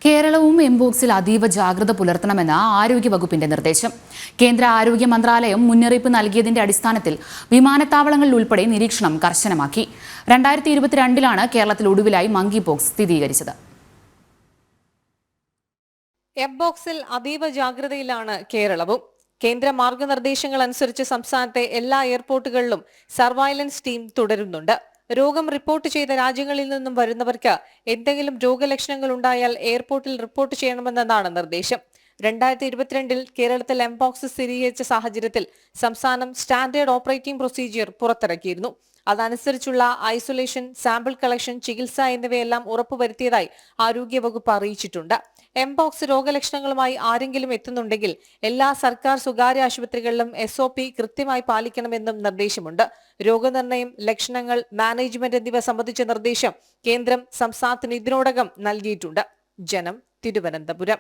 കേരളവും എംപോക്സിൽ അതീവ ജാഗ്രത പുലർത്തണമെന്ന് ആരോഗ്യവകുപ്പിന്റെ നിർദ്ദേശം. കേന്ദ്ര ആരോഗ്യ മന്ത്രാലയം മുന്നറിയിപ്പ് നൽകിയതിന്റെ അടിസ്ഥാനത്തിൽ വിമാനത്താവളങ്ങളിൽ ഉൾപ്പെടെ നിരീക്ഷണം കർശനമാക്കി. 2022 കേരളത്തിൽ ഒടുവിലായി മങ്കി പോക്സ് സ്ഥിരീകരിച്ചത്. എംപോക്സിൽ അതീവ ജാഗ്രതയിലാണ് കേരളവും. കേന്ദ്ര മാർഗനിർദ്ദേശങ്ങൾ അനുസരിച്ച് സംസ്ഥാനത്തെ എല്ലാ എയർപോർട്ടുകളിലും സർവൈലൻസ് ടീം തുടരുന്നുണ്ട്. രോഗം റിപ്പോർട്ട് ചെയ്ത രാജ്യങ്ങളിൽ നിന്നും വരുന്നവർക്ക് എന്തെങ്കിലും രോഗലക്ഷണങ്ങൾ ഉണ്ടായാൽ എയർപോർട്ടിൽ റിപ്പോർട്ട് ചെയ്യണമെന്നതാണ് നിർദ്ദേശം. 2022 കേരളത്തിൽ എംപോക്സ് സ്ഥിരീകരിച്ച സാഹചര്യത്തിൽ സംസ്ഥാനം സ്റ്റാൻഡേർഡ് ഓപ്പറേറ്റിംഗ് പ്രൊസീജിയർ പുറത്തിറക്കിയിരുന്നു. അതനുസരിച്ചുള്ള ഐസൊലേഷൻ, സാമ്പിൾ കളക്ഷൻ, ചികിത്സ എന്നിവയെല്ലാം ഉറപ്പുവരുത്തിയതായി ആരോഗ്യവകുപ്പ് അറിയിച്ചിട്ടുണ്ട്. എംപോക്സ് രോഗലക്ഷണങ്ങളുമായി ആരെങ്കിലും എത്തുന്നുണ്ടെങ്കിൽ എല്ലാ സർക്കാർ സ്വകാര്യ ആശുപത്രികളിലും SOP കൃത്യമായി പാലിക്കണമെന്നും നിർദ്ദേശമുണ്ട്. രോഗനിർണയം, ലക്ഷണങ്ങൾ, മാനേജ്മെന്റ് എന്നിവ സംബന്ധിച്ച നിർദ്ദേശം കേന്ദ്രം സംസ്ഥാനത്തിന് ഇതിനോടകം നൽകിയിട്ടുണ്ട്. ജനം, തിരുവനന്തപുരം.